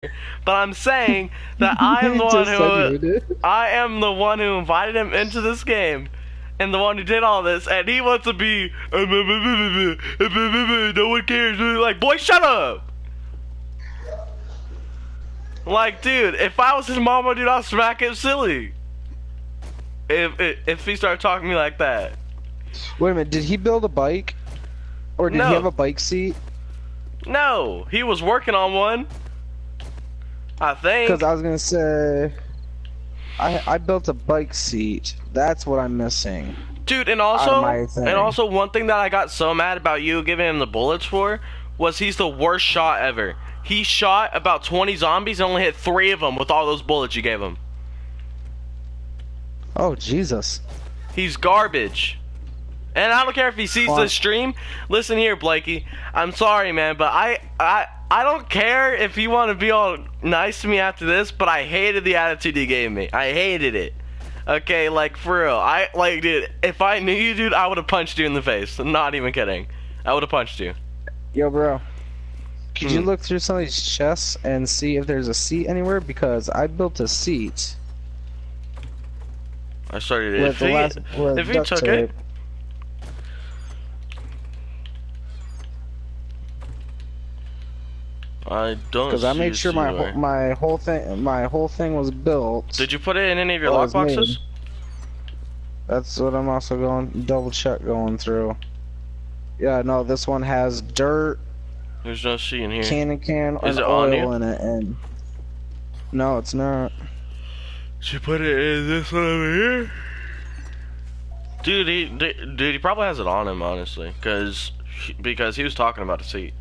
But I'm saying that I am the one Just said you who did. I am the one who invited him into this game, and the one who did all this, and he wants to be no one cares. Like, boy, shut up. Like, dude, if I was his mama, dude, I'll smack him silly. If he started talking to me like that. Wait a minute, did he build a bike? Or did he have No, a bike seat? no, he was working on one. I Because think. I was gonna say, I built a bike seat. That's what I'm missing Dude, out of my thing. one thing that I got so mad about you giving him the bullets for was he's the worst shot ever. He shot about 20 zombies and only hit 3 of them with all those bullets you gave him. Oh Jesus! He's garbage. And I don't care if he sees this stream. Listen here, Blakey. I'm sorry, man, but I don't care if you want to be all nice to me after this, but I hated the attitude you gave me. I hated it. Okay, like, for real. Dude, if I knew you, dude, I would have punched you in the face. I'm not even kidding. I would have punched you. Yo, bro. Could you look through some of these chests and see if there's a seat anywhere? Because I built a seat. I started it. With If he duct took tape. it. I don't. Because I made sure my whole thing was built. Did you put it in any of your Well, it was lockboxes? made. That's what I'm also double check going through. Yeah, no, this one has dirt, There's no C in here. can, Is and it on oil you? in it, and no, it's not. Did you put it in this one over here? Dude, he probably has it on him, honestly, because he was talking about a seat.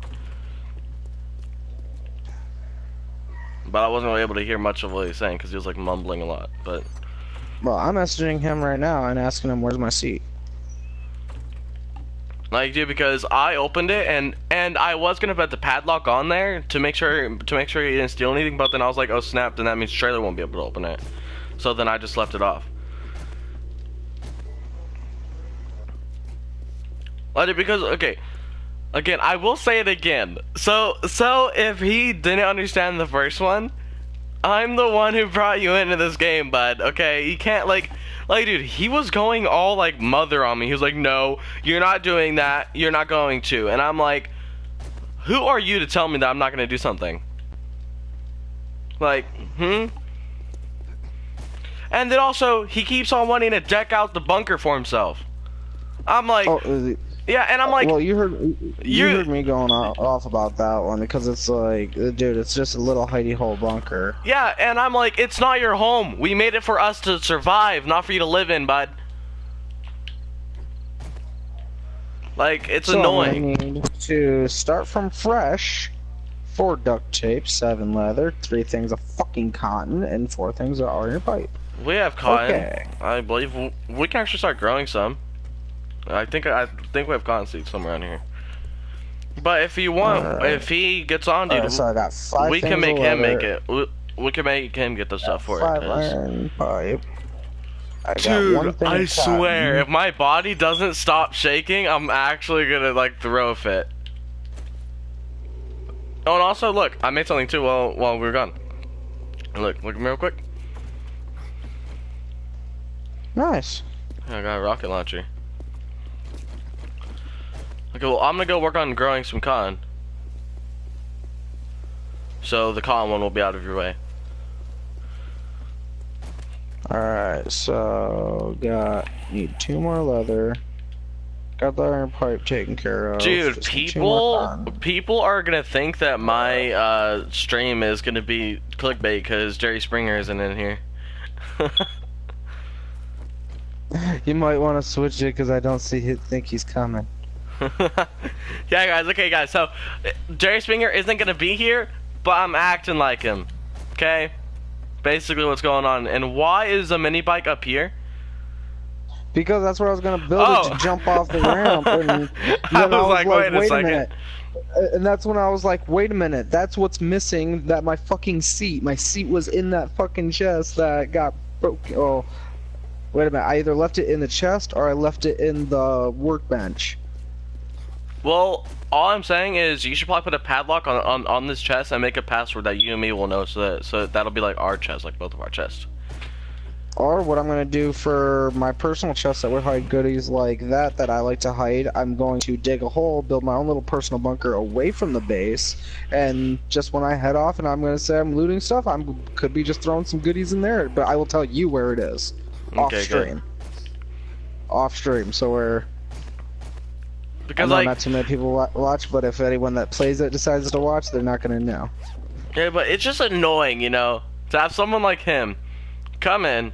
But I wasn't really able to hear much of what he was saying because he was like mumbling a lot. But Well, I'm messaging him right now and asking him where's my seat. like, dude, because I opened it and I was gonna put the padlock on there to make sure he didn't steal anything. But then I was like, oh snap! Then that means trailer won't be able to open it. So then I just left it off. Like, because okay. Again, I will say it again. So if he didn't understand the first one, I'm the one who brought you into this game, bud. Okay, you can't like, dude, he was going all like mother on me. He was like, no, you're not doing that. You're not going to. And I'm like, who are you to tell me that I'm not gonna do something? Like, And then also, he keeps on wanting to deck out the bunker for himself. I'm like, yeah, and I'm like, well, you heard me going off about that one because it's like, dude, it's just a little hidey hole bunker. yeah, and I'm like, it's not your home. We made it for us to survive, not for you to live in, bud. Like, it's annoying. I need to start from fresh. 4 duct tape, 7 leather, 3 things of fucking cotton, and 4 things of iron pipe. We have cotton. Okay. I believe we can actually start growing some. I think we have cotton seeds somewhere around here. But if you want, if he gets on, dude, so I got 5 we things can make of him leather, make it. We can make him get the stuff for 5 it. iron pipe. I got Dude, 1 thing I of swear, cotton. if my body doesn't stop shaking, I'm actually gonna like throw a fit. Oh, and also, look, I made something too while we were gone. Look at me real quick. Nice. I got a rocket launcher. Okay, well, I'm gonna go work on growing some cotton. So the cotton one will be out of your way. Alright, so need 2 more leather. Got the iron pipe taken care of. Dude, people are gonna think that my stream is gonna be clickbait because Jerry Springer isn't in here. You might want to switch it because I don't think he's coming. Yeah, guys. Okay, guys. So Jerry Springer isn't gonna be here, but I'm acting like him. Okay, basically what's going on. And why is the mini bike up here? Because that's where I was gonna build it to jump off the ramp, and then I was like, wait a second. minute. And that's when I was like, wait a minute, that's what's missing. That my seat was in that fucking chest that got broken. Oh, wait a minute, I either left it in the chest or I left it in the workbench. Well, all I'm saying is you should probably put a padlock on this chest and make a password that you and me will know, so that'll be like our chest, like both of our chests. Or what I'm gonna do for my personal chest that would hide goodies like that I like to hide, I'm going to dig a hole, build my own little personal bunker away from the base, and just when I head off and I'm gonna say I'm looting stuff, could be just throwing some goodies in there, but I will tell you where it is. Off Okay, stream. good. Off stream, so where Because I know like, not too many people watch, but if anyone that plays it decides to watch, they're not gonna know. yeah, but it's just annoying, you know, to have someone like him come in,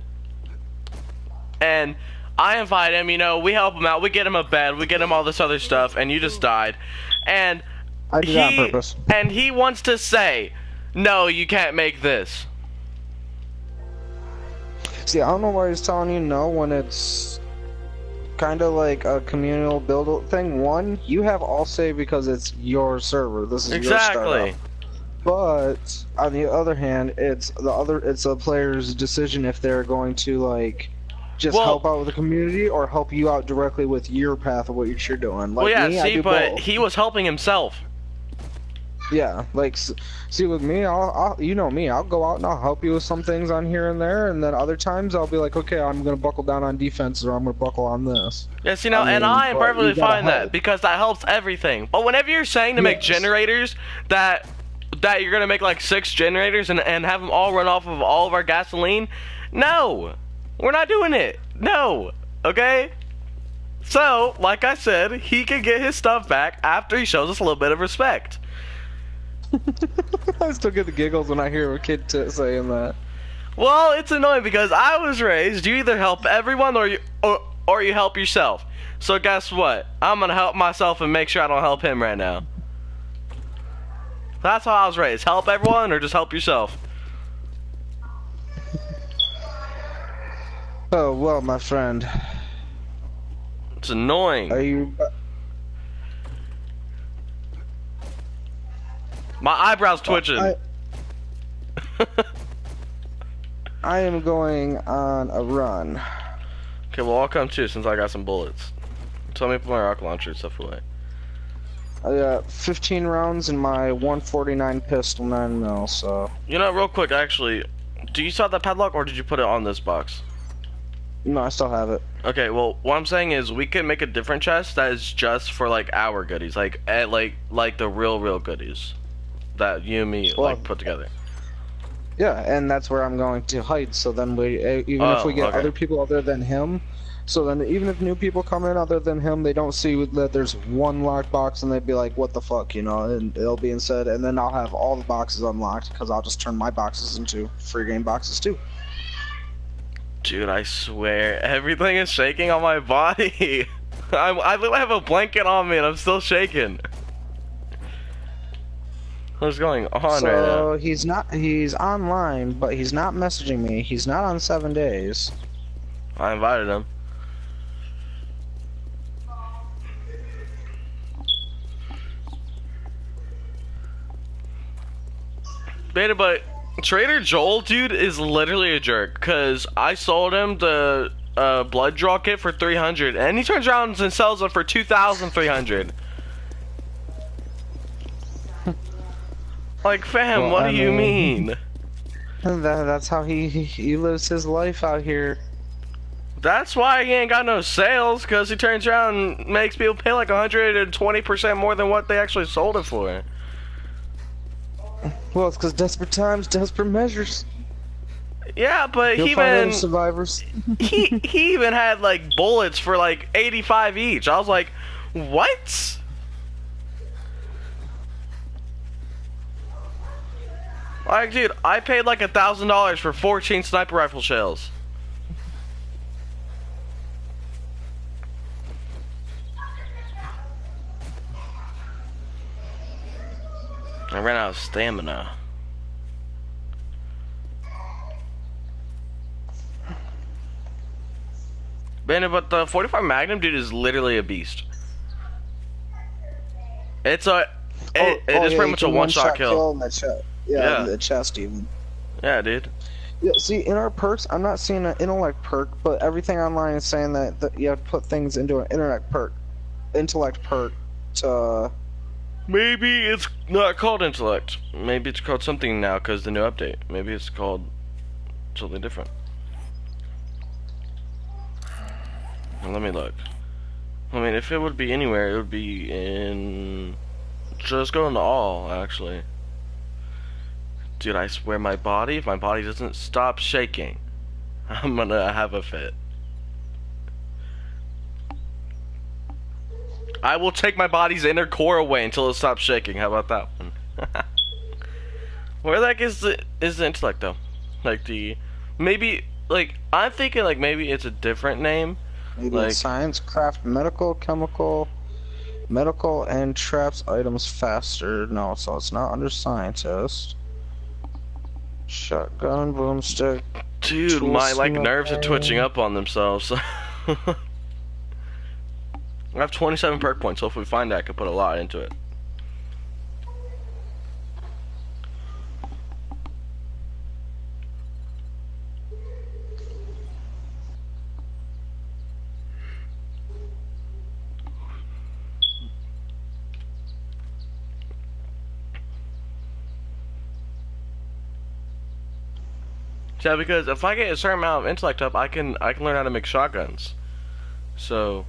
and I invite him, you know, we help him out, we get him a bed, we get him all this other stuff, and you just died, and I did that on purpose. and he wants to say, no, you can't make this. See, I don't know why he's telling you no when it's kind of like a communal build thing. One, you have all say because it's your server. This is your Exactly. startup. But on the other hand, it's a player's decision if they're going to like just help out with the community or help you out directly with your path of what you're doing. Like Well, yeah, me, I see, do but both. he was helping himself. Yeah, like, see, with me, you know me, I'll go out and I'll help you with some things on here and there, and then other times I'll be like, okay, I'm gonna buckle down on defense, or I'm gonna buckle on this. Yes, you know, I and mean, I am but perfectly you gotta fine with that help. because that helps everything. But whenever you're saying to make Yes. generators that you're gonna make like 6 generators and have them all run off of all of our gasoline, no, we're not doing it. No, okay. So, like I said, he can get his stuff back after he shows us a little bit of respect. I still get the giggles when I hear a kid saying that. Well, it's annoying because I was raised, you either help everyone or you help yourself. So guess what? I'm gonna help myself and make sure I don't help him right now. That's how I was raised. Help everyone or just help yourself. Oh, well, my friend. It's annoying. Are you... My eyebrows twitching. I am going on a run. Okay, well I'll come too since I got some bullets. Tell me to put my rocket launcher and stuff away. I got 15 rounds in my 149 pistol 9mm, so... You know, real quick, actually, do you still have that padlock or did you put it on this box? No, I still have it. Okay, well, what I'm saying is we can make a different chest that is just for like our goodies, like the real goodies that you and me like put together. Yeah, and that's where I'm going to hide. So then even if we get other people other than him, so then even if new people come in other than him, they don't see that there's one locked box and they'd be like, what the fuck, you know, and it'll be instead, and then I'll have all the boxes unlocked because I'll just turn my boxes into free game boxes too. Dude, I swear, everything is shaking on my body. I literally have a blanket on me and I'm still shaking. What's going on right now? So he's online, but he's not messaging me. He's not on 7 days. I invited him. Beta, but Trader Joel, dude, is literally a jerk. Cause I sold him the blood draw kit for 300, and he turns around and sells it for 2,300. Like, fam, Well, what I do you mean- mean? That's how he lives his life out here. That's why he ain't got no sales, cause he turns around and makes people pay like 120% more than what they actually sold it for. Well, it's because desperate times, desperate measures. Yeah, but You'll he find other even survivors. he even had like bullets for like 85 each. I was like, what? Like, dude, I paid like $1,000 for 14 sniper rifle shells. I ran out of stamina. Man, but the 45 Magnum, dude, is literally a beast. It's a... It is pretty much a one-shot kill. In the chest. Yeah, in the chest even. Yeah, dude. Yeah, see, in our perks, I'm not seeing an intellect perk, but everything online is saying that you have to put things into an intellect perk. Maybe it's not called intellect. Maybe it's called something now because the new update. Maybe it's called something different. Well, let me look. I mean, if it would be anywhere, it would be in... Just go into all, actually. Dude, I swear my body, if my body doesn't stop shaking, I'm gonna have a fit. I will take my body's inner core away until it stops shaking. How about that one? Where the heck is the intellect though? Like maybe like I'm thinking like maybe it's a different name. Maybe like science, craft, medical, chemical, and traps items faster. No, so it's not under scientist. Shotgun, boomstick. Dude, my like nerves are twitching up on themselves. I have 27 perk points, so if we find that, I could put a lot into it. Yeah, because if I get a certain amount of intellect up, I can learn how to make shotguns. So.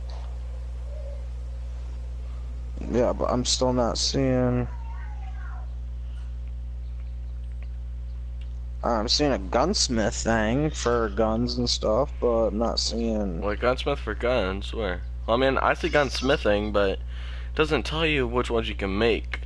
Yeah, but I'm still not seeing. I'm seeing a gunsmith thing for guns and stuff, but I'm not seeing. What, gunsmith for guns? Where? Well, I mean, I see gunsmithing, but it doesn't tell you which ones you can make.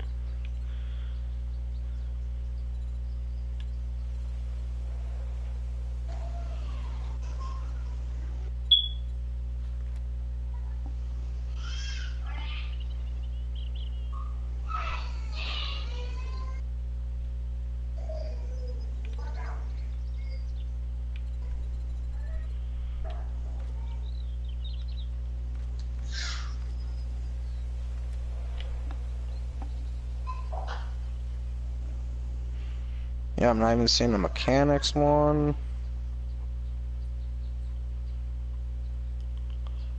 Yeah, I'm not even seeing the mechanics one.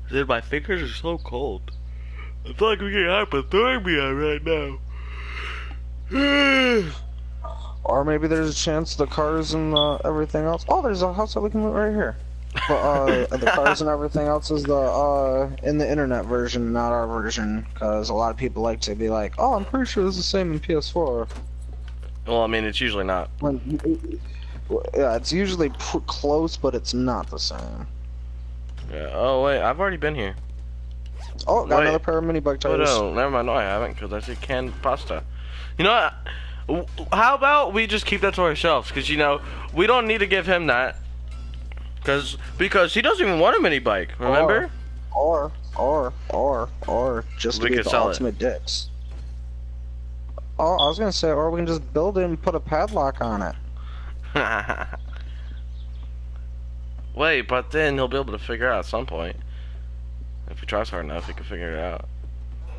Dude, my fingers are so cold. I feel like we're getting hypothermia right now. Or maybe there's a chance the cars and everything else. Oh, there's a house that we can loot right here. But the cars and everything else is the in the internet version, not our version, because a lot of people like to be like, "Oh, I'm pretty sure this is the same in PS4." Well, I mean, it's usually not. Yeah, it's usually close, but it's not the same. Yeah. Oh wait, I've already been here. Oh, got another pair of mini bike tires. Oh no, never mind. No, I haven't, because I see canned pasta. You know what? How about we just keep that to ourselves? Because you know we don't need to give him that. Because he doesn't even want a mini bike. Remember? Or just to be the ultimate dicks. Oh, I was gonna say, or we can just build it and put a padlock on it. Wait, but then he'll be able to figure out at some point. If he tries hard enough, he can figure it out.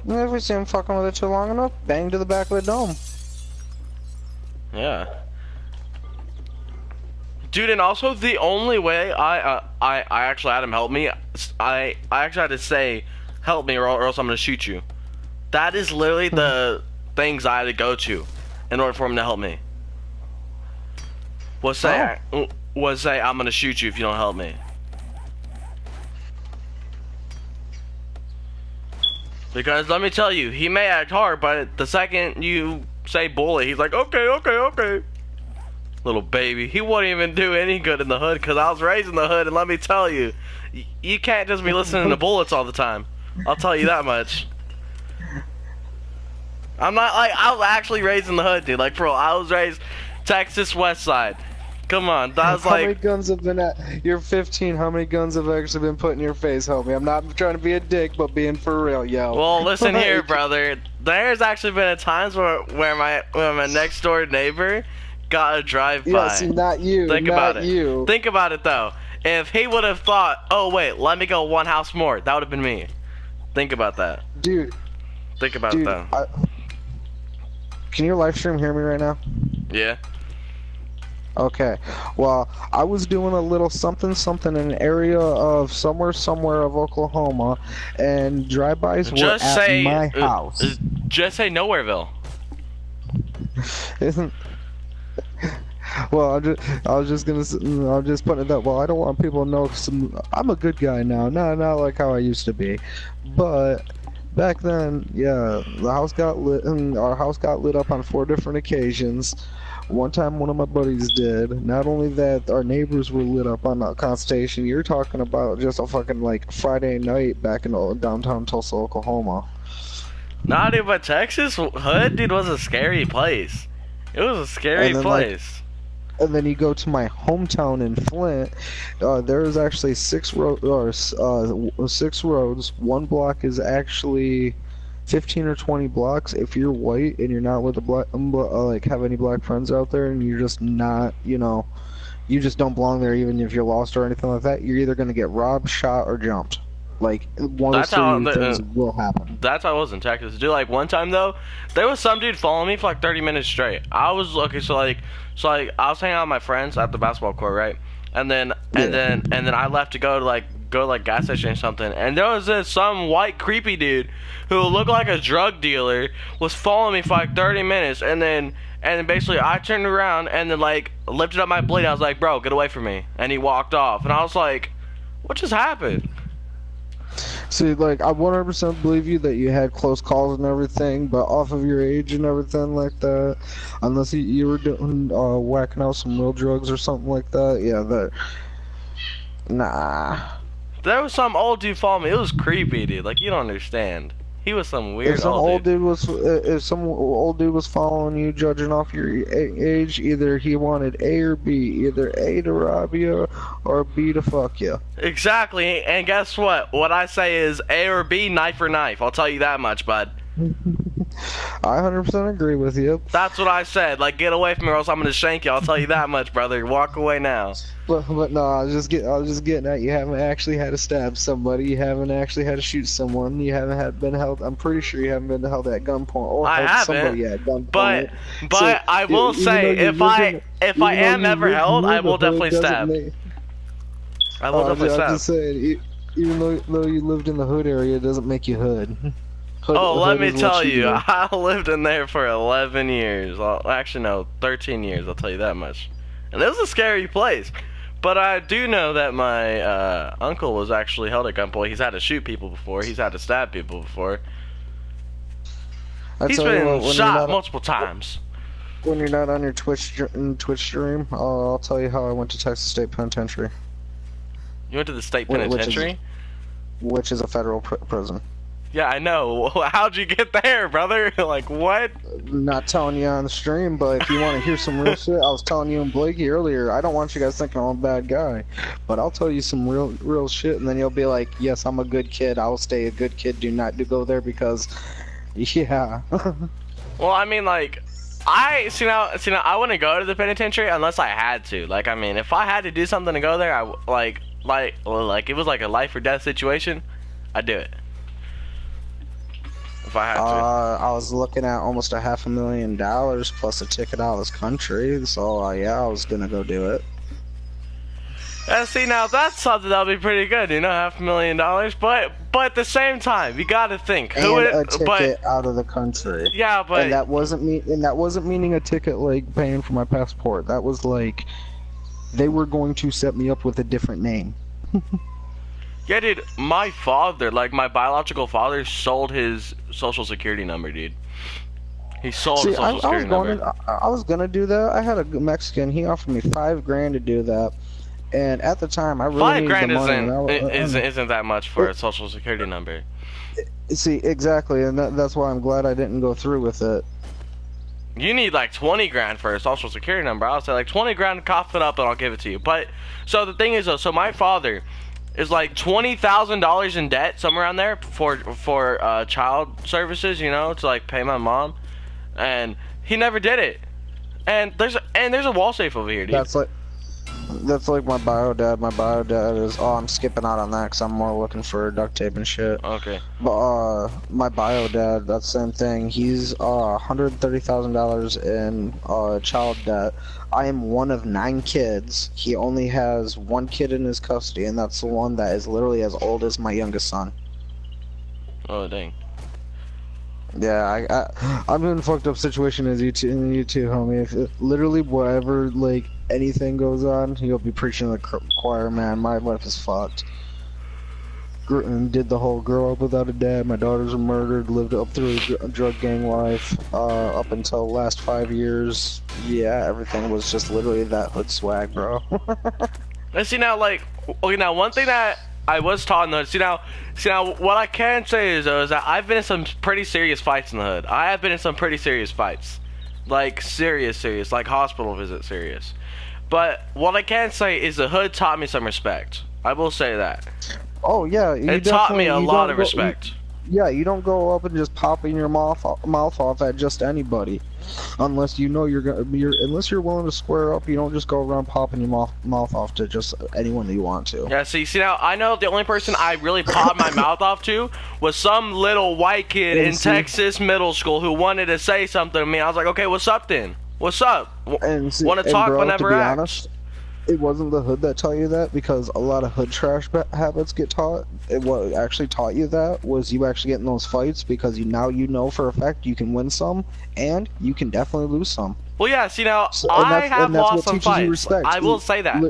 If we see him fucking with it too long enough, bang to the back of the dome. Yeah. Dude, and also the only way I actually had him help me, I actually had to say, help me or else I'm gonna shoot you. That is literally the things I had to go to in order for him to help me. Was say I'm gonna shoot you if you don't help me. Because let me tell you, he may act hard, but the second you say bully, he's like, okay. Little baby. He wouldn't even do any good in the hood because I was raised in the hood, and let me tell you, you can't just be listening to bullets all the time. I'll tell you that much. I'm not like, I was actually raised in the hood, dude. Like, bro, I was raised Texas West Side. Come on, that was like... How many guns have been at... You're 15, how many guns have actually been put in your face, homie? I'm not trying to be a dick, but being for real, yo. Well, listen here, brother. There's actually been times where my next door neighbor got a drive-by. Yeah, see, not you. Think about it. Think about it, though. If he would have thought, oh, wait, let me go one house more, that would have been me. Think about that. Dude. Think about it, though. Can your live stream hear me right now? Yeah. Okay, well, I was doing a little something something in an area of somewhere of Oklahoma, and drive-bys were Just at say, my house. just say Nowhereville. Isn't well, I was just gonna, I'm just putting it that. Well, I don't want people to know I'm a good guy now, not like how I used to be, but back then, yeah, the house got lit, and our house got lit up on 4 different occasions. One time, one of my buddies did. Not only that, our neighbors were lit up on that Constellation. You're talking about just a fucking like Friday night back in downtown Tulsa, Oklahoma. Nah, dude, but Texas Hood, dude, was a scary place. It was a scary And then like, place. and then you go to my hometown in Flint. There's actually 6 roads. One block is actually 15 or 20 blocks. If you're white and you're not with a black, like have any black friends out there, and you're just not, you just don't belong there, even if you're lost or anything like that, you're either gonna get robbed, shot, or jumped. Like one of That's those how three things will happen. that's how I was in Texas. Dude, like one time though, there was some dude following me for like 30 minutes straight. I was okay, so I was hanging out with my friends at the basketball court, right? And then I left to go to like gas station or something. And there was some white creepy dude who looked like a drug dealer was following me for like 30 minutes, and then basically I turned around and then like lifted up my blade. I was like, "Bro, get away from me!" And he walked off, and I was like, "What just happened?" See, like, I 100% believe you that you had close calls and everything, but off of your age and everything like that, unless you were doing, whacking out some real drugs or something like that, yeah, nah. There was some old dude following me. It was creepy, dude. Like, you don't understand. He was some weird If some old dude. if some old dude was following you, judging off your age, either he wanted A or B, either A to rob you or B to fuck you. Exactly, and guess what? What I say is A or B, knife or knife. I'll tell you that much, bud. I 100% agree with you. That's what I said. Like, get away from me or else I'm gonna shank you. I'll tell you that much, brother. Walk away now. But no, I was just getting at, you haven't actually had to stab somebody, you haven't actually had to shoot someone, you haven't been held. I'm pretty sure you haven't been held at gunpoint or I held haven't, somebody at gunpoint. but So, I will say if I am ever held, I will definitely stab. I will definitely stab. I'm just saying, even though you lived in the hood area, it doesn't make you hood. Oh, let me is what tell you you, do. I lived in there for 11 years. Actually, no, 13 years, I'll tell you that much. And it was a scary place. But I do know that my uncle was actually held at gunpoint. He's had to shoot people before. He's had to stab people before. He's been shot multiple times. When you're not on your Twitch stream, I'll tell you how I went to Texas State Penitentiary. You went to the state penitentiary? Which is a federal prison. Yeah, I know. How'd you get there, brother? Like, what? Not telling you on the stream, but if you want to hear some real shit, I was telling you and Blakey earlier, I don't want you guys thinking I'm a bad guy, but I'll tell you some real shit, and then you'll be like, yes, I'm a good kid, I will stay a good kid, do not go there, because, yeah. Well, I mean, like, I wouldn't go to the penitentiary unless I had to. Like, I mean, if I had to do something to go there, like it was like a life or death situation, I'd do it. If I had to. I was looking at almost $500,000 plus a ticket out of this country, so yeah, I was gonna go do it. Yeah, see, now that's something that'll be pretty good, you know, $500,000. But at the same time, you gotta think And a ticket out of the country. Yeah, but and that wasn't meaning a ticket like paying for my passport. That was like they were going to set me up with a different name. Yeah, dude, my father, like my biological father, sold his social security number, dude. He sold his social security number. I was gonna do that. I had a Mexican. He offered me $5,000 to do that, and at the time, I really needed the money. $5,000 isn't that much for a social security number. See, exactly, and that's why I'm glad I didn't go through with it. You need like 20 grand for a social security number. I'll say like 20 grand, cough it up, and I'll give it to you. But so the thing is, though, so my father is like $20,000 in debt, somewhere around there, for child services, you know, to like pay my mom, and he never did it. And there's a wall safe over here, dude. That's like my bio dad. My bio dad is. Oh, I'm skipping out on that because I'm more looking for duct tape and shit. Okay. But my bio dad, that's the same thing. He's $130,000 in child debt. I am one of 9 kids. He only has 1 kid in his custody, and that's the one that is literally as old as my youngest son. Oh dang. Yeah, I'm in a fucked up situation as you two, homie. If literally whatever, like, anything goes on, he'll be preaching to the choir, man. My life is fucked. Did the whole grow up without a dad, my daughters were murdered, lived up through a drug gang life, up until the last 5 years. Yeah, everything was just literally that hood swag, bro. And see now, like, okay, now one thing that I was taught in the hood, see now, what I can say is, though, is that I've been in some pretty serious fights in the hood. I have been in some pretty serious fights. Like, serious, like hospital visit serious. But what I can say is the hood taught me some respect. I will say that. Oh yeah, it taught me a lot of respect. Yeah, you don't go up and just popping your mouth off at just anybody, unless you know unless you're willing to square up. You don't just go around popping your mouth off to just anyone that you want to. Yeah, see now I know the only person I really popped my mouth off to was some little white kid in Texas middle school who wanted to say something to me. I was like, okay, what's up then? What's up? Want to talk, bro, whenever to be act. honest, it wasn't the hood that taught you that, because a lot of hood trash habits get taught. What actually taught you that was you actually get in those fights because now you know for a fact you can win some and you can definitely lose some. Well, yeah, see now, I have lost some fights. I will say that.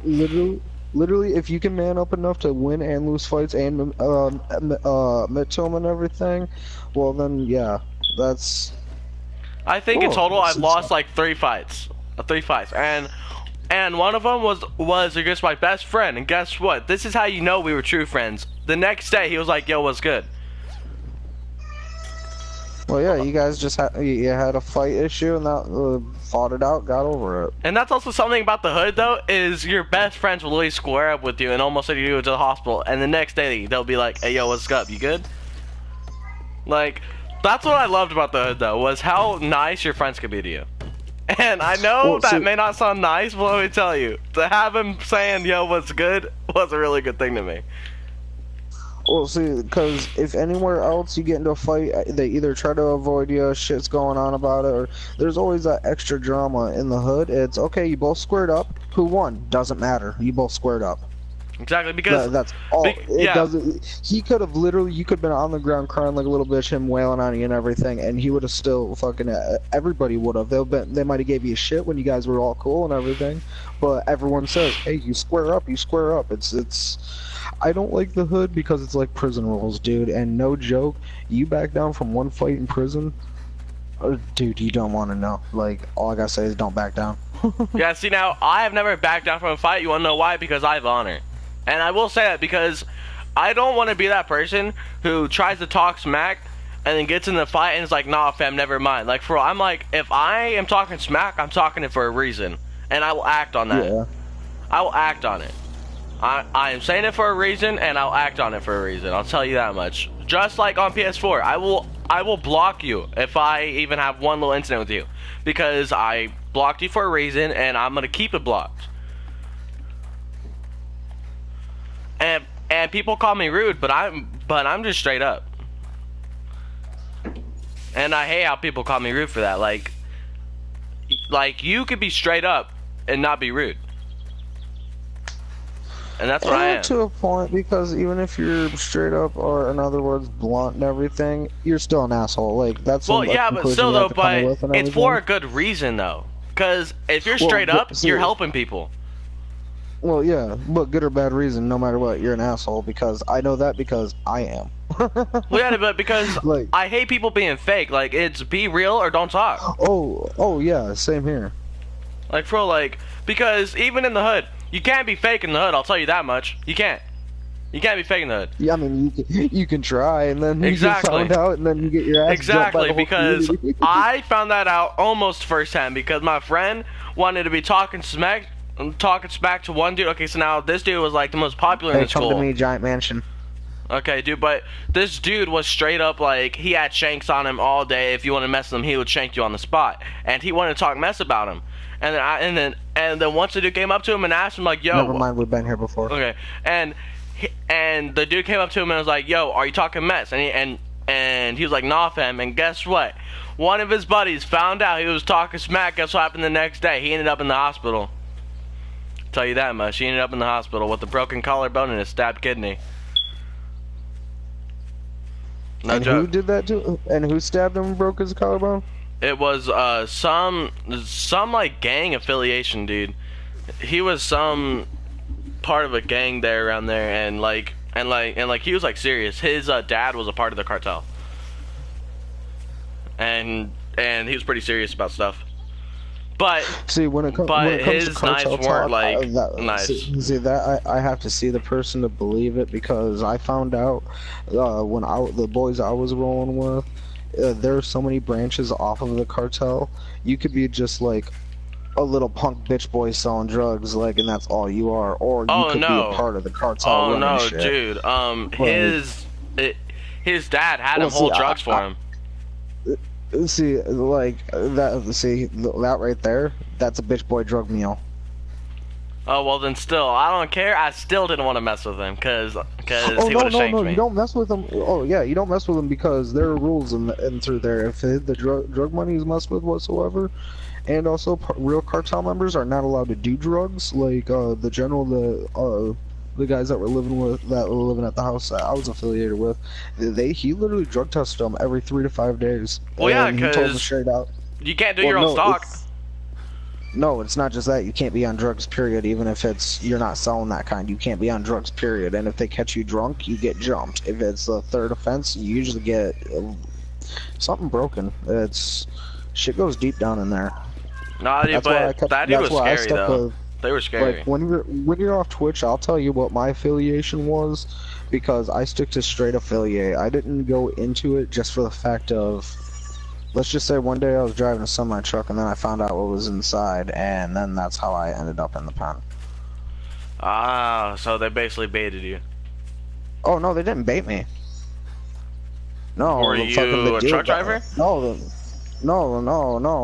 Literally, if you can man up enough to win and lose fights and admit to them and everything, well then, yeah, that's... I think in total I've lost like 3 fights. 3 fights. And one of them was against my best friend, and guess what? This is how you know we were true friends. The next day, he was like, yo, what's good? Well, yeah, you guys just had a fight issue, and that fought it out, got over it. And that's also something about the hood, though, is your best friends will literally square up with you and almost send you to the hospital, and the next day, they'll be like, hey, yo, what's up? You good? Like, that's what I loved about the hood, though, was how nice your friends could be to you. And I know that may not sound nice, but let me tell you, to have him saying, yo, what's good, was a really good thing to me. Well, see, because if anywhere else you get into a fight, they either try to avoid you, shit's going on about it, or there's always that extra drama in the hood. It's, okay, you both squared up, who won? Doesn't matter, you both squared up. Exactly, because that's all. Doesn't. He could have literally. You could have been on the ground crying like a little bitch, him wailing on you and everything, and he would have still fucking. Everybody would have. They might have gave you shit when you guys were all cool and everything, but everyone says, "Hey, you square up. You square up." It's. I don't like the hood because it's like prison rules, dude. And no joke, you back down from one fight in prison, dude. You don't want to know. Like, all I gotta say is don't back down. Yeah. See, now I have never backed down from a fight. You wanna know why? Because I have honor. And I will say that because I don't want to be that person who tries to talk smack and then gets in the fight and is like, nah, fam, never mind. Like, for I'm like, if I am talking smack, I'm talking it for a reason. And I will act on that. Yeah. I will act on it. I am saying it for a reason, and I'll act on it for a reason. I'll tell you that much. Just like on PS4, I will block you if I even have one little incident with you. Because I blocked you for a reason, and I'm going to keep it blocked. And people call me rude, but I'm just straight up. And I hate how people call me rude for that. Like you could be straight up and not be rude. And that's what I am. To a point, because even if you're straight up, or in other words, blunt and everything, you're still an asshole. Like, that's well, yeah, but still though, but it's for a good reason though. Because if you're straight up, you're helping people. Well, yeah, but good or bad reason, no matter what, you're an asshole, because I know that because I am. Well, yeah, but because like, I hate people being fake. Like, it's be real or don't talk. Oh, yeah, same here. Like, bro, like, because even in the hood, you can't be fake in the hood, I'll tell you that much. You can't. You can't be fake in the hood. Yeah, I mean, you can try, and then you get found out, and then you get your ass jumped by the whole because community. I found that out almost firsthand, because my friend wanted to be talking smack to one dude. Okay, so now this dude was like the most popular in the school. Come to me, Giant Mansion. Okay, dude, but this dude was straight up like, he had shanks on him all day. If you want to mess with him, he would shank you on the spot. And he wanted to talk mess about him. And then once the dude came up to him and asked him like, "Yo, never mind, we've been here before." Okay, and the dude came up to him and was like, "Yo, are you talking mess?" And he was like, "Nah, fam." And guess what? One of his buddies found out he was talking smack. Guess what happened the next day? He ended up in the hospital. Tell you that much. He ended up in the hospital with a broken collarbone and a stabbed kidney. No and joke. Who did that to? And who stabbed him and broke his collarbone? It was some like gang affiliation dude. He was some part of a gang there around there, and he was like serious. His dad was a part of the cartel, and he was pretty serious about stuff. But see, when it comes his to cartel knives weren't like nice. See that I have to see the person to believe it, because I found out when the boys I was rolling with, there are so many branches off of the cartel. You could be just like a little punk bitch boy selling drugs, like, and that's all you are, or you could be a part of the cartel. Oh no, shit. Dude. His dad had him hold drugs for him. See, like that. See that right there. That's a bitch boy drug meal. Oh well, then still, I don't care. I still didn't want to mess with him because oh, he would have shanked me. You don't mess with him. Oh yeah, you don't mess with him because there are rules in through there. If the drug money is messed with whatsoever, and also real cartel members are not allowed to do drugs. Like the guys that were living at the house that I was affiliated with, he literally drug tested them every 3 to 5 days. Well, yeah, because he told them straight out, you can't do your own stock. No, it's not just that. You can't be on drugs, period. Even if you're not selling that kind, you can't be on drugs, period. And if they catch you drunk, you get jumped. If it's a third offense, you usually get something broken. Shit goes deep down in there. Nah, dude, but that dude was scary though. They were scary. Like when you're off Twitch, I'll tell you what my affiliation was, because I stick to straight affiliate. I didn't go into it just for the fact of, let's just say one day I was driving a semi truck and then I found out what was inside, and then that's how I ended up in the pen. Ah, so they basically baited you. Oh no, they didn't bait me. No, were you a truck driver? No,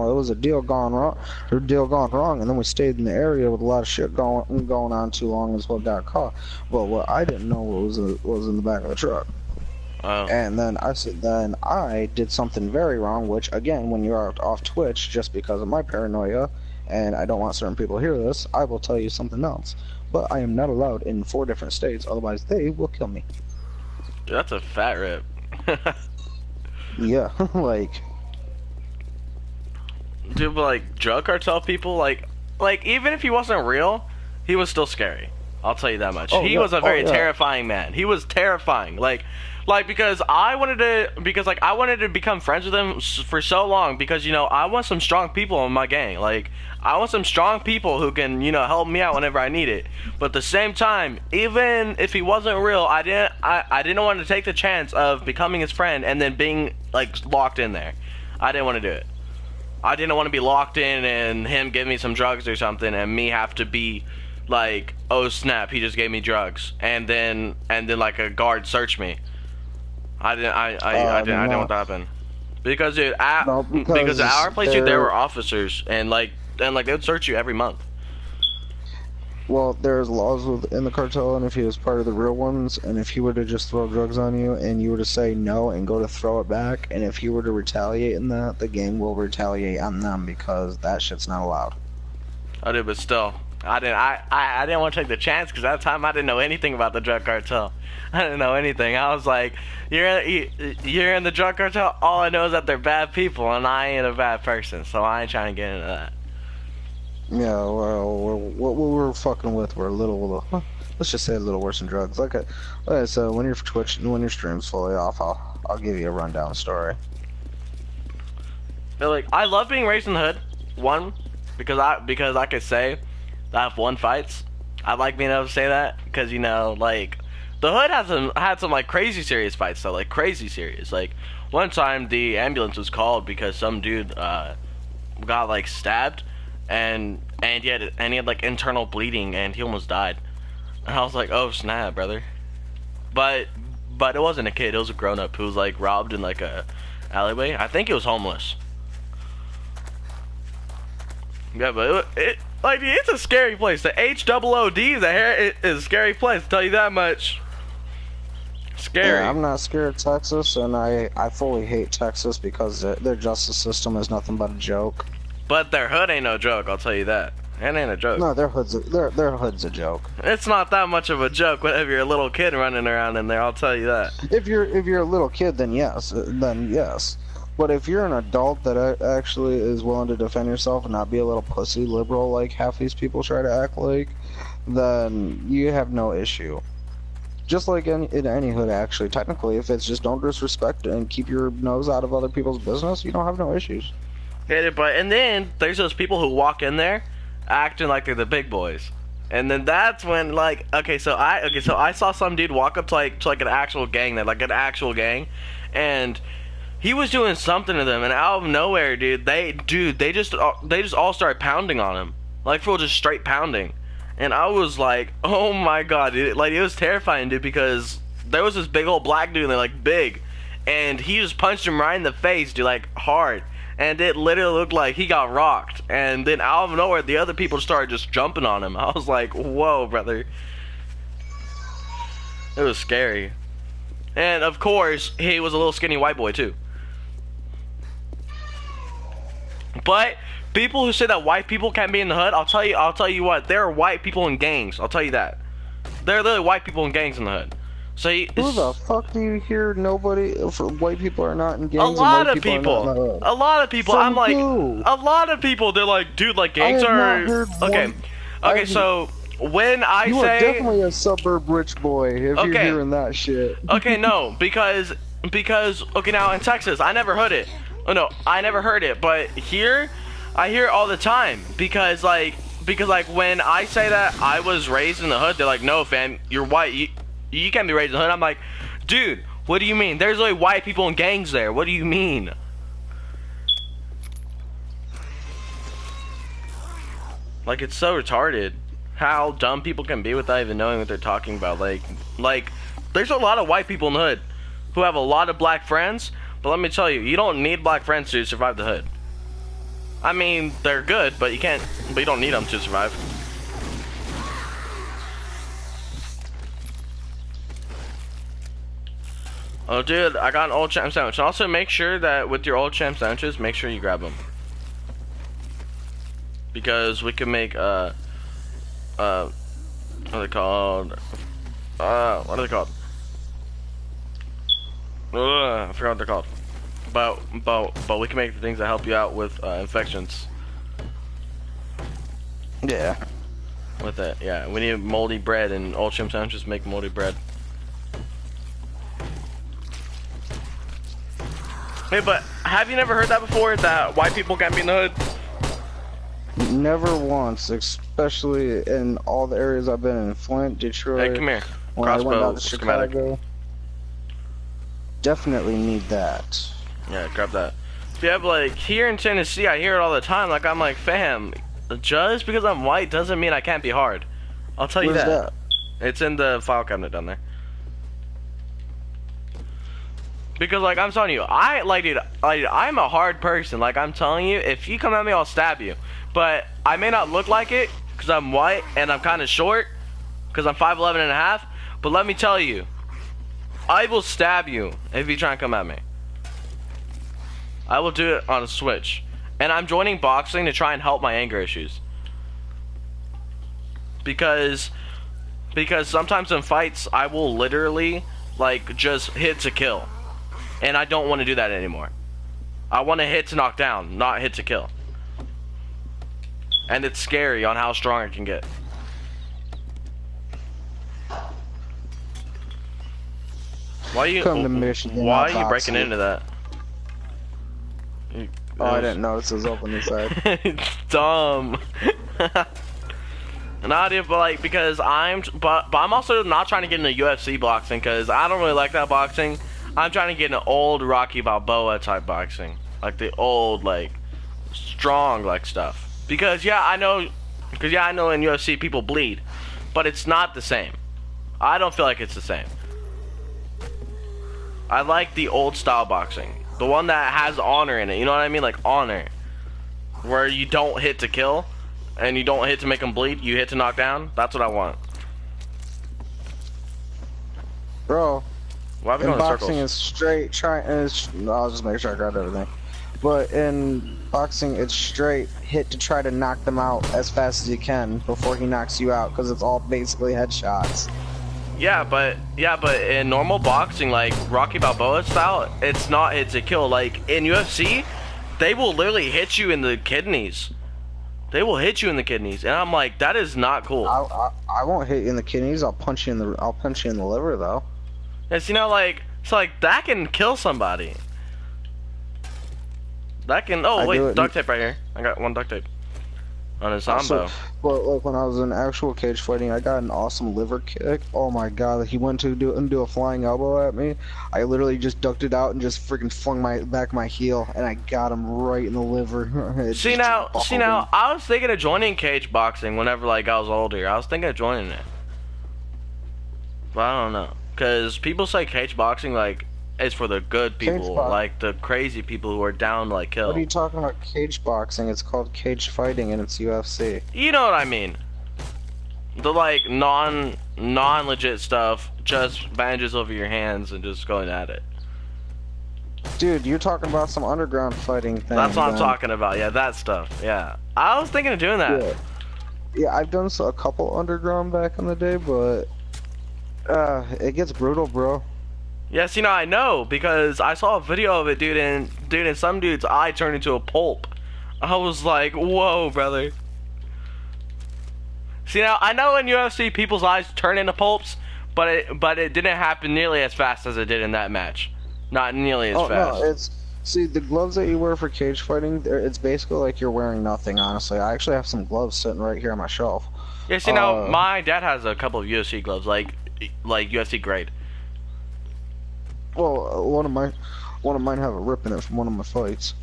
it was a deal gone wrong, and then we stayed in the area with a lot of shit going on too long as what got caught. Well, what I didn't know was in the back of the truck. Oh. And then I did something very wrong, which again, when you're off Twitch, just because of my paranoia, and I don't want certain people to hear this, I will tell you something else. But I am not allowed in 4 different states, otherwise they will kill me. Dude, that's a fat rip. Yeah, like. Dude, but like drug cartel people, like even if he wasn't real, he was still scary. I'll tell you that much. He was a very terrifying man. He was terrifying. Like because I wanted to become friends with him for so long, because I want some strong people in my gang. Like I want some strong people who can help me out whenever I need it. But at the same time, even if he wasn't real, I didn't want to take the chance of becoming his friend and then being like locked in there. I didn't want to do it. I didn't want to be locked in and him give me some drugs or something and me have to be like, oh snap, he just gave me drugs, and then like a guard search me. I didn't want that to happen. Because dude, because at our place, dude, there were officers and like they would search you every month. Well, there's laws within the cartel, and if he was part of the real ones, and if he were to just throw drugs on you, and you were to say no and go to throw it back, and if he were to retaliate in that, the game will retaliate on them, because that shit's not allowed. I did, but still, I didn't want to take the chance, because at the time I didn't know anything about the drug cartel. I didn't know anything. I was like, you're in the drug cartel. All I know is that they're bad people, and I ain't a bad person, so I ain't trying to get into that. Yeah, well, what we were fucking with were a little, let's just say a little worse than drugs. Like I said, when your Twitch, when your stream's fully off, I'll give you a rundown story. But like, I love being raised in the hood. One, because I could say that I've won fights. I like being able to say that, because like the hood had some like crazy serious fights though, like crazy serious. Like one time the ambulance was called because some dude got like stabbed. And he had like internal bleeding, and he almost died. And I was like, oh snap, brother. But it wasn't a kid, it was a grown up who was like robbed in like a alleyway. I think he was homeless. Yeah, but like it's a scary place. The HOOD, the hair is a scary place. I'll tell you that much. Scary. Yeah, I'm not scared of Texas, and I fully hate Texas because their justice system is nothing but a joke. But their hood ain't no joke. I'll tell you that. It ain't a joke. No, their hood's a joke. It's not that much of a joke whenever you're a little kid running around in there. I'll tell you that. If you're a little kid, then yes, But if you're an adult that actually is willing to defend yourself and not be a little pussy liberal like half these people try to act like, then you have no issue. Just like in any hood, actually, technically, if it's just don't disrespect and keep your nose out of other people's business, you don't have no issues. Yeah, but and then there's those people who walk in there acting like they're the big boys. And then that's when, like, so I saw some dude walk up to like an actual gang, and he was doing something to them, and out of nowhere, they just all started pounding on him, like for just straight pounding, and I was like, oh my god, dude. Like it was terrifying, dude, because there was this big old black dude, and they're like big, and he just punched him right in the face, dude, like hard. And it literally looked like he got rocked. And then out of nowhere, the other people started just jumping on him. I was like, whoa, brother. It was scary. And of course, he was a little skinny white boy too. But people who say that white people can't be in the hood, I'll tell you what, there are white people in gangs. I'll tell you that. There are literally white people in gangs in the hood. So who the fuck do you hear nobody for white people are not in gangs? A lot of people. A lot of people. I'm like, who? a lot of people. They're like, dude, like gangs are. Okay, okay. So when I you say are definitely a suburb rich boy if you're hearing that shit. Okay, no, because okay, now in Texas, I never heard it. Oh no, I never heard it, but here, I hear it all the time because like when I say that I was raised in the hood, they're like, no, fam, you're white. You can't be raised in the hood. I'm like, dude, what do you mean? There's only white people in gangs there. What do you mean? Like, it's so retarded how dumb people can be without even knowing what they're talking about. Like, there's a lot of white people in the hood who have a lot of black friends, but let me tell you, you don't need black friends to survive the hood. I mean, they're good, but you don't need them to survive. Oh, dude, I got an old champ sandwich. And also, make sure that with your old champ sandwiches, make sure you grab them. Because we can make, what are they called? What are they called? I forgot what they're called. But we can make the things that help you out with, infections. Yeah. With it, yeah. We need moldy bread, and old champ sandwiches make moldy bread. Hey, but have you never heard that before, that white people can't be in the hood? Never once, especially in all the areas I've been in. Flint, Detroit. Hey, come here. When I went out to schematic. Chicago. Definitely need that. Yeah, grab that. Yeah, but like, here in Tennessee, I hear it all the time. Like, I'm like, fam, just because I'm white doesn't mean I can't be hard. I'll tell you that. It's in the file cabinet down there. Because, like, I'm telling you, I'm a hard person. Like, I'm telling you, if you come at me, I'll stab you. But I may not look like it, because I'm white, and I'm kind of short, because I'm 5'11 and a half. But let me tell you, I will stab you if you try and come at me. I will do it on a switch. And I'm joining boxing to try and help my anger issues. Because sometimes in fights, I will literally, like, just hit to kill. And I don't want to do that anymore. I want to hit to knock down, not hit to kill. And it's scary on how strong I can get. Why are you breaking into that? Oh, I didn't notice it was open inside. It's dumb. Not if, like, because but I'm also not trying to get into UFC boxing, because I don't really like that boxing. I'm trying to get into old Rocky Balboa type boxing, like the old, like, strong, like, stuff. Because I know in UFC people bleed, but it's not the same. I don't feel like it's the same. I like the old style boxing, the one that has honor in it. You know what I mean, like honor. where you don't hit to kill, and you don't hit to make them bleed. You hit to knock down. That's what I want. Bro, Why are we in going in boxing circles? is straight. I'll just make sure I got everything. But in boxing, it's straight hit to try to knock them out as fast as you can before he knocks you out, because it's all basically headshots. Yeah, but in normal boxing, like Rocky Balboa style, it's not hit to kill. Like in UFC, they will literally hit you in the kidneys. They will hit you in the kidneys, and I'm like, that is not cool. I won't hit you in the kidneys. I'll punch you in the liver though. It's, you know, like, so like that can kill somebody. That can. Oh wait, duct tape right here. I got one duct tape on his Zambo. But like when I was in actual cage fighting, I got an awesome liver kick. Oh my god, he went to do a flying elbow at me. I literally just ducked it out and just freaking flung my heel, and I got him right in the liver. See now, I was thinking of joining cage boxing whenever like I was older. I was thinking of joining it, but I don't know, cause people say cage boxing like is for the good people, like the crazy people who are down to like kill. What are you talking about? Cage boxing? It's called cage fighting, and it's UFC. You know what I mean? The like non legit stuff, just bandages over your hands and just going at it. Dude, you're talking about some underground fighting thing. That's what I'm talking about. Yeah, that stuff. Yeah, I was thinking of doing that. Yeah, I've done a couple underground back in the day, but it gets brutal, bro. Yes, you know, I know, because I saw a video of it, dude, and some dude's eye turned into a pulp. I was like, whoa, brother. See, now, I know in UFC people's eyes turn into pulps, but it didn't happen nearly as fast as it did in that match. Not nearly as fast. No, see, the gloves that you wear for cage fighting, it's basically like you're wearing nothing, honestly. I actually have some gloves sitting right here on my shelf. Yeah, see, now, my dad has a couple of UFC gloves, like UFC grade. Well, one of mine have a rip in it from one of my fights.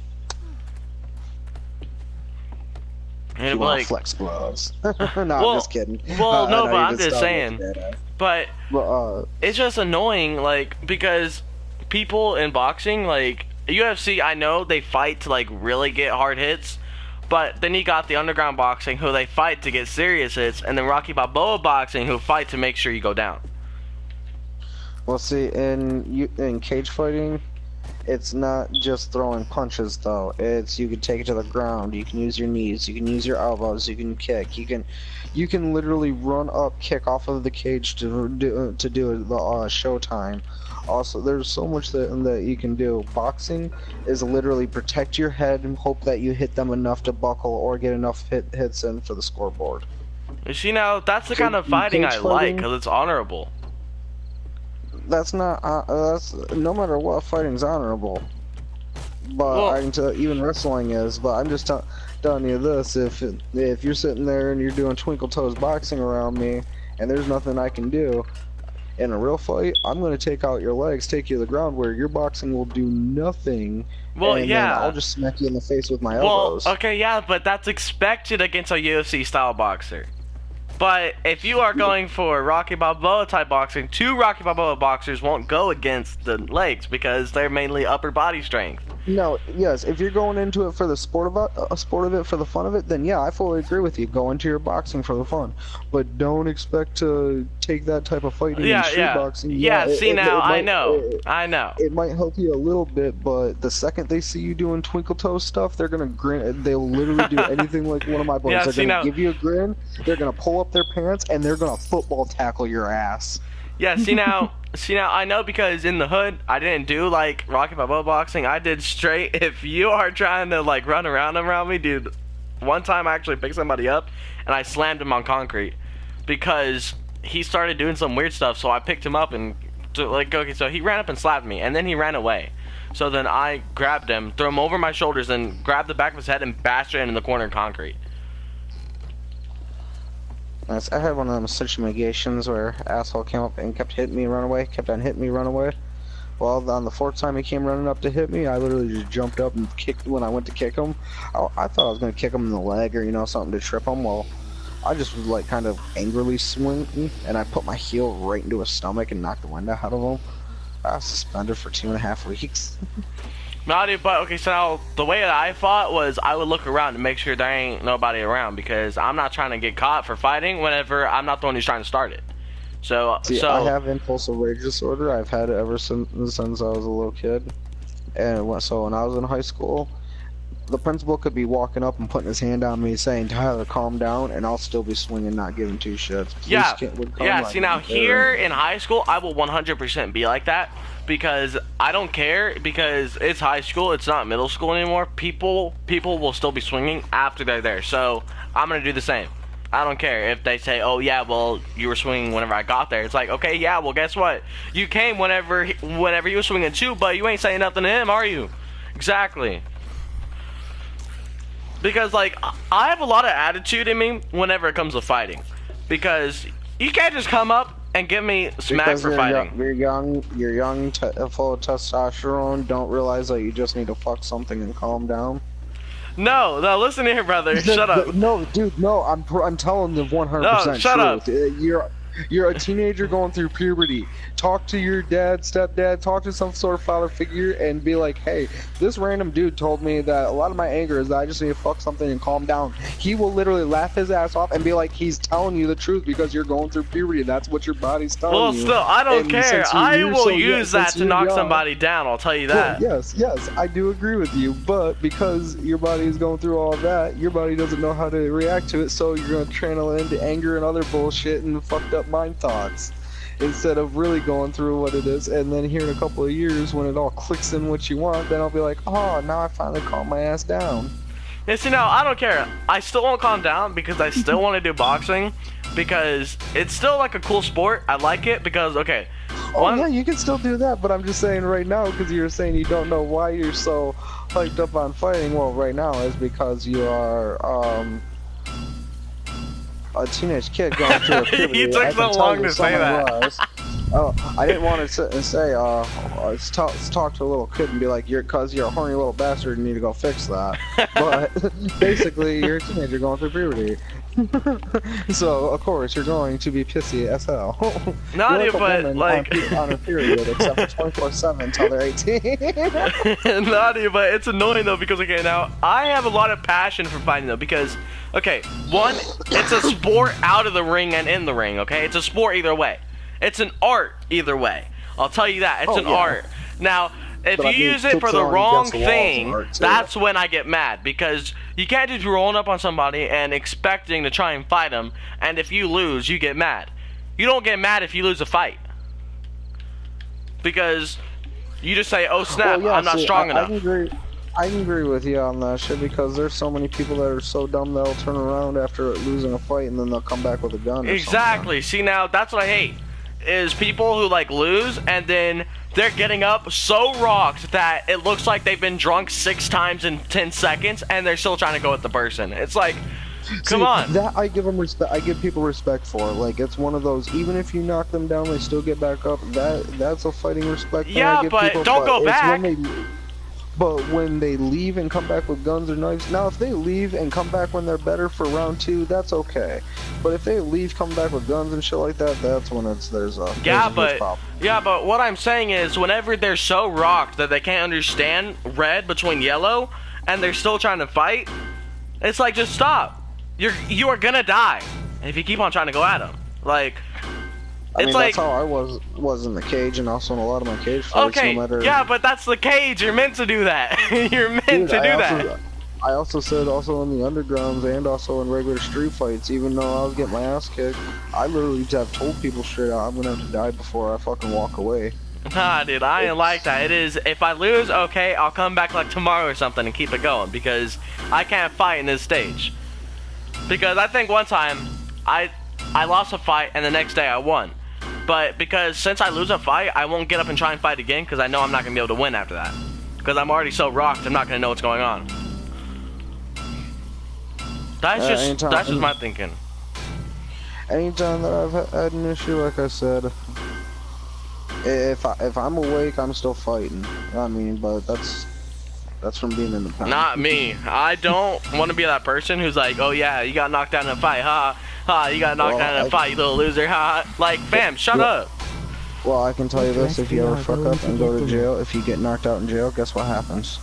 And you want like flex gloves? No, I'm just kidding. Well, no, but I'm just saying. But it's just annoying, like, because people in boxing, like UFC, I know they fight to like really get hard hits, but then you got the underground boxing who they fight to get serious hits, and then Rocky Balboa boxing who fight to make sure you go down. Well, see, in cage fighting, it's not just throwing punches though. It's you can take it to the ground. You can use your knees. You can use your elbows. You can kick. You can literally run up, kick off of the cage to do the showtime. Also, there's so much that you can do. Boxing is literally protect your head and hope that you hit them enough to buckle or get enough hits in for the scoreboard. You see, now that's the kind of fighting I like because it's honorable. That's not. That's no matter what, fighting's honorable. But well, I can tell even wrestling is. But I'm just telling you this: if you're sitting there and you're doing twinkle toes boxing around me, and there's nothing I can do, in a real fight, I'm gonna take out your legs, take you to the ground, where your boxing will do nothing. Well, and yeah. Then I'll just smack you in the face with my elbows. Well, okay, yeah, but that's expected against a UFC style boxer. But if you are going for Rocky Balboa type boxing, two Rocky Balboa boxers won't go against the legs because they're mainly upper body strength. No, yes, if you're going into it for the sport of it, for the fun of it, then yeah, I fully agree with you. Go into your boxing for the fun, but don't expect to take that type of fighting in street boxing. Yeah, see, now I know. It might help you a little bit, but the second they see you doing twinkle toe stuff, they're gonna grin. They'll literally do anything like one of my buddies. They're gonna give you a grin. They're gonna pull up their pants and they're gonna football tackle your ass. Yeah, see now, I know because in the hood, I didn't do like Rocky Balboa boxing. I did straight. If you are trying to like run around me, dude, one time I actually picked somebody up and I slammed him on concrete because he started doing some weird stuff. So I picked him up and okay, so he ran up and slapped me, and then he ran away. So then I grabbed him, threw him over my shoulders, and grabbed the back of his head and bashed it in the corner of concrete. I had one of them situations where asshole came up and kept hitting me and run away, kept on hitting me, run away. Well, on the fourth time he came running up to hit me, I literally just jumped up and kicked when I went to kick him. I thought I was going to kick him in the leg or, you know, something to trip him. Well, I just was like kind of angrily swinging, and I put my heel right into his stomach and knocked the wind out of him. I was suspended for 2.5 weeks. No, dude, but okay, so now the way that I fought was I would look around to make sure there ain't nobody around because I'm not trying to get caught for fighting whenever I'm not the one who's trying to start it. So, See, I have impulsive rage disorder. I've had it ever since I was a little kid. And so when I was in high school, the principal could be walking up and putting his hand on me saying, Tyler, calm down, and I'll still be swinging, not giving two shits. Yeah, see now here in high school, I will 100% be like that because I don't care because it's high school, it's not middle school anymore. People will still be swinging after they're there, so I'm going to do the same. I don't care if they say, oh yeah, well, you were swinging whenever I got there. It's like, okay, yeah, well, guess what? You came whenever he was swinging too, but you ain't saying nothing to him, are you? Exactly. Because, like, I have a lot of attitude in me whenever it comes to fighting. Because you can't just come up and give me smack for fighting. You're young, full of testosterone, don't realize that you just need to fuck something and calm down. No, listen here, brother. Shut up. No, dude, no. I'm telling the 100% no, shut truth. Up. You're a teenager going through puberty. Talk to your dad, stepdad, talk to some sort of father figure, and be like, hey, this random dude told me that a lot of my anger is that I just need to fuck something and calm down. He will literally laugh his ass off and be like, he's telling you the truth because you're going through puberty. That's what your body's telling you. Well, still, I don't care. I will use that to knock somebody down, I'll tell you that. Well, yes, I do agree with you, but because your body is going through all that, your body doesn't know how to react to it, so you're going to channel it into anger and other bullshit and fucked up mind thoughts instead of really going through what it is. And then here in a couple of years when it all clicks in what you want, then I'll be like, oh, now I finally calmed my ass down. Yeah, see, now I don't care. I still won't calm down because I still want to do boxing because it's still like a cool sport. I like it because, okay. Yeah, you can still do that, but I'm just saying right now because you're saying you don't know why you're so hyped up on fighting. Well, right now is because you are a teenage kid going through a puberty. You took so long to say that. Oh, I didn't want to sit and say, let's talk to a little kid and be like, you're a horny little bastard, you need to go fix that. But basically, you're a teenager going through puberty. So, of course, you're going to be pissy as hell. Not even, but, like... on a period, except for 24/7 until they're 18. Not even, but it's annoying, though, because, okay, now, I have a lot of passion for fighting, though, because, okay, one, it's a sport out of the ring and in the ring, okay? It's a sport either way. It's an art either way. I'll tell you that. It's an art. Now, if you use it for the wrong thing, that's when I get mad. Because you can't just be rolling up on somebody and expecting to try and fight them. And if you lose, you get mad. You don't get mad if you lose a fight. Because you just say, oh snap, I'm not strong enough. I can agree with you on that shit because there's so many people that are so dumb they'll turn around after losing a fight and then they'll come back with a gun. Exactly. See, now, that's what I hate. Is people who like lose and then they're getting up so rocked that it looks like they've been drunk 6 times in 10 seconds and they're still trying to go at the person. It's like, come on. That I give them respect. I give people respect for. Like, it's one of those. Even if you knock them down, they still get back up. That's a fighting respect. Yeah, but don't go back. But when they leave and come back with guns or knives, now if they leave and come back when they're better for round 2, that's okay. But if they leave, come back with guns and shit like that, that's when there's a problem. Yeah, but what I'm saying is, whenever they're so rocked that they can't understand red between yellow, and they're still trying to fight, it's like, just stop. You are gonna die if you keep on trying to go at them. Like. I mean, that's how I was in the cage and also in a lot of my cage fights. Okay, no matter... yeah, but that's the cage. You're meant to do that. You're meant to do that. I also said also in the undergrounds and also in regular street fights, even though I was getting my ass kicked, I literally have told people straight out, I'm gonna have to die before I fucking walk away. Nah, dude, I ain't like that. It is, if I lose, okay, I'll come back like tomorrow or something and keep it going because I can't fight in this stage. Because I think one time I lost a fight and the next day I won. But because since I lose a fight, I won't get up and try and fight again because I know I'm not going to be able to win after that. Because I'm already so rocked, I'm not going to know what's going on. That's just my thinking. Anytime that I've had an issue, like I said, if I'm awake, I'm still fighting. I mean, but that's from being in the past. Not me. I don't want to be that person who's like, oh yeah, you got knocked down in a fight, ha. Ha, you got knocked down in a fight, you little loser, ha. Like, fam, shut up. Well, I can tell you this, if you ever fuck up and go to jail, if you get knocked out in jail, guess what happens?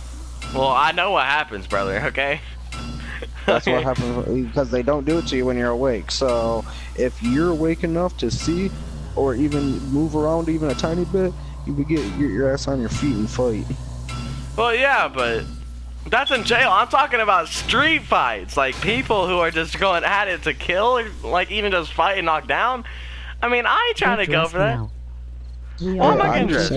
Well, I know what happens, brother, okay? That's what happens, because they don't do it to you when you're awake. So, if you're awake enough to see, or even move around even a tiny bit, you would get your ass on your feet and fight. Well, yeah, but that's in jail. I'm talking about street fights, like people who are just going at it to kill, or like even just fight and knock down. I mean, I ain't trying to go for that. Why am I getting dressed?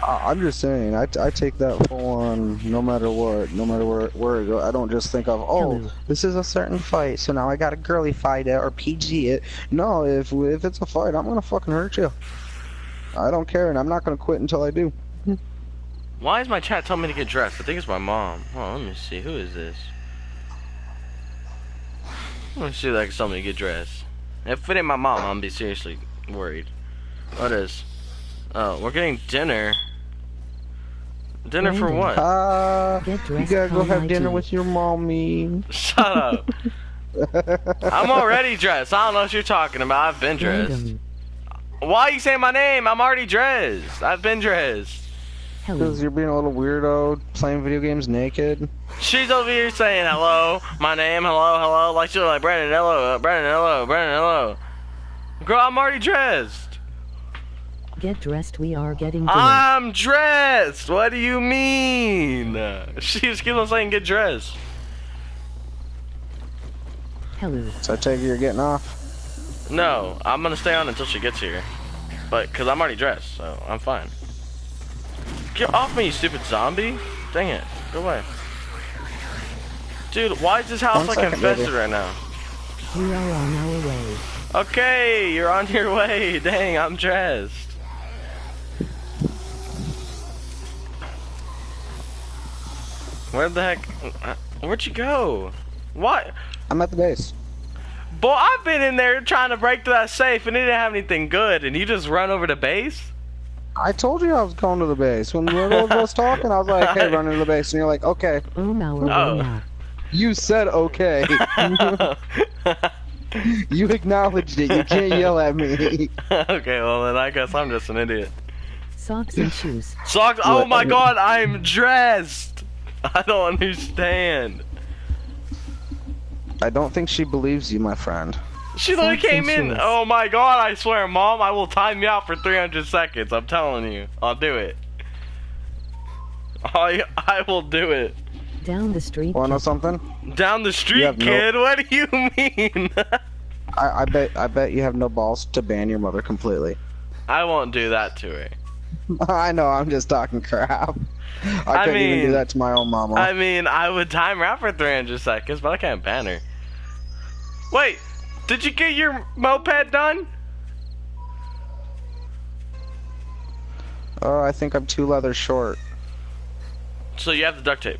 I'm just saying, I take that full on no matter what, no matter where I go. I don't just think of, oh, this is a certain fight, so now I got a girly fight it or PG it. No, if it's a fight, I'm gonna fucking hurt you. I don't care, and I'm not gonna quit until I do. Why is my chat telling me to get dressed? I think it's my mom. Oh, let me see. Who is this? Let me see if I can tell me to get dressed. If it ain't my mom, I'm gonna be seriously worried. What is? Oh, we're getting dinner. Dinner for what? You gotta go have dinner with your mommy. Shut up. I'm already dressed. I don't know what you're talking about. I've been dressed. Why are you saying my name? I'm already dressed. I've been dressed. Because you're being a little weirdo, playing video games naked. She's over here saying hello, my name, hello, like she's like, Brandon, hello, Brandon, hello, Brandon, hello. Girl, I'm already dressed. Get dressed, we are getting dinner. I'm dressed! What do you mean? She just keeps on saying get dressed. Hello. So I take it you're getting off? No, I'm gonna stay on until she gets here. But, cause I'm already dressed, so I'm fine. Get off me, you stupid zombie! Dang it, go away. Dude, why is this house like infested right now? We are on our way. Okay, you're on your way. Dang, I'm dressed. Where the heck? Where'd you go? What? I'm at the base. Boy, I've been in there trying to break to that safe and it didn't have anything good, and you just run over to base? I told you I was going to the base. When the was talking, I was like, hey, run to the base. And you're like, okay. Oh. You said okay. You acknowledged it. You can't yell at me. Okay, well then I guess I'm just an idiot. Socks and shoes. Socks? Oh my god, I'm dressed! I don't understand. I don't think she believes you, my friend. She literally came in. Oh my god, I swear, Mom, I will time you out for 300 seconds. I'm telling you. I'll do it. I will do it. Down the street. Wanna know something? Down the street, kid? What do you mean? I bet you have no balls to ban your mother completely. I won't do that to her. I know, I'm just talking crap. I couldn't even do that to my own mama. I mean, I would time her out for 300 seconds, but I can't ban her. Wait, did you get your moped done? Oh, I think I'm 2 leathers short. So you have the duct tape.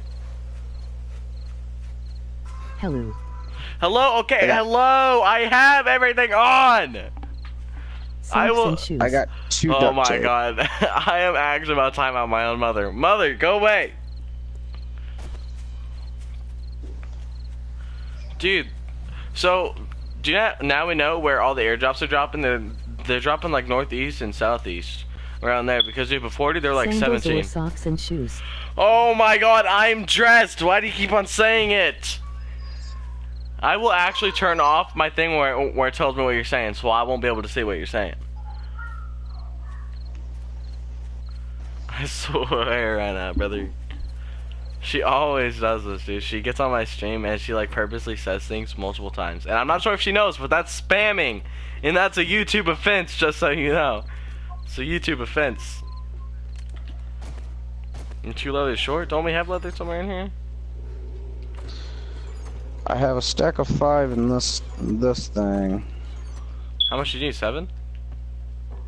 Hello. Hello? Okay, hello! I have everything on! I got 2 duct tape. Oh my god. I am actually about to time out my own mother. Mother, go away! Dude, so, do you know, now we know where all the airdrops are dropping? They're dropping like northeast and southeast. Around there, because dude, before they were like 17. Socks and shoes. Oh my god, I'm dressed! Why do you keep on saying it? I will actually turn off my thing where it tells me what you're saying, so I won't be able to see what you're saying. I swear right now, brother. She always does this, dude. She gets on my stream and she like purposely says things multiple times. And I'm not sure if she knows, but that's spamming. And that's a YouTube offense, just so you know. It's a YouTube offense. And 2 leathers short? Don't we have leather somewhere in here? I have a stack of 5 in this thing. How much do you need? 7?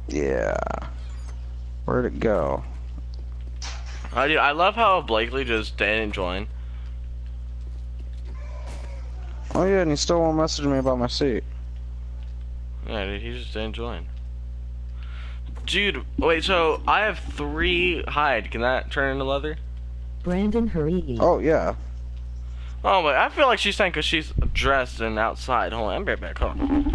Yeah. Where'd it go? Dude, I love how Blakely just didn't join. Oh yeah, and he still won't message me about my seat. Yeah, dude, he just didn't join. Dude, wait, so I have 3 hide. Can that turn into leather? Brandon, hurry. Oh, yeah. Oh, but I feel like she's saying because she's dressed and outside. Hold on, I'm right back. Hold on.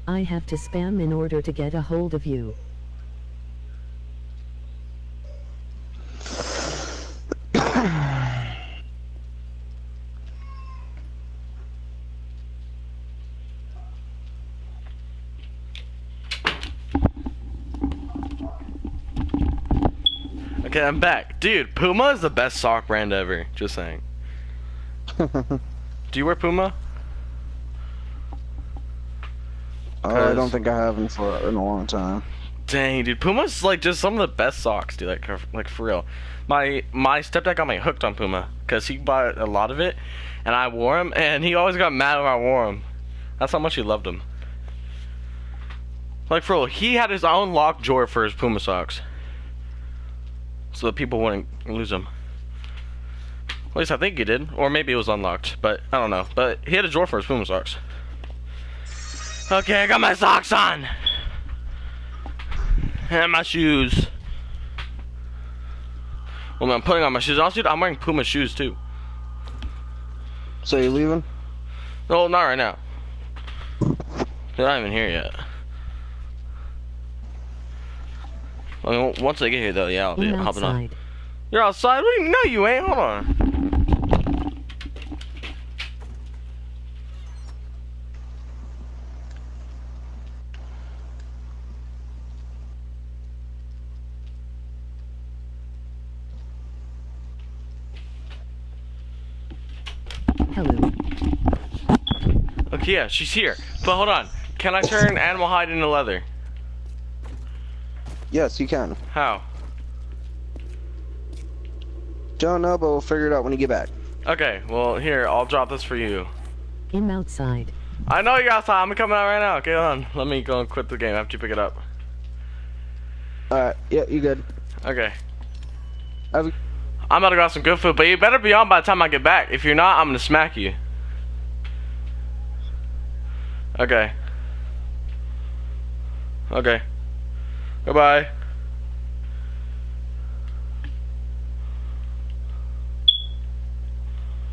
I have to spam in order to get a hold of you. Okay, I'm back. Dude, Puma is the best sock brand ever. Just saying. Do you wear Puma? I don't think I have them in a long time. Dang, dude, Puma's like just some of the best socks, dude. Like for real. My stepdad got me hooked on Puma because he bought a lot of it, and I wore them, and he always got mad when I wore them. That's how much he loved them. Like for real, he had his own locked drawer for his Puma socks, so that people wouldn't lose them. At least I think he did, or maybe it was unlocked, but I don't know. But he had a drawer for his Puma socks. Okay, I got my socks on. And my shoes. Well, I'm putting on my shoes. Honestly, I'm wearing Puma shoes too. So you leaving? No, not right now. They're not even here yet. I mean, once they get here, though, yeah, I'll be hopping on. You're outside? What do you mean? No, you ain't. Hold on. Hello. Okay, yeah, she's here. But hold on. Can I turn animal hide into leather? Yes, you can. How? Don't know, but we'll figure it out when you get back. Okay, well, here, I'll drop this for you. I'm outside. I know you're outside. I'm coming out right now. Okay, hold on. Let me go and quit the game after you pick it up. Alright, yeah, you good. Okay. Have I'm about to grab some good food, but you better be on by the time I get back. If you're not, I'm gonna smack you. Okay. Okay. Goodbye.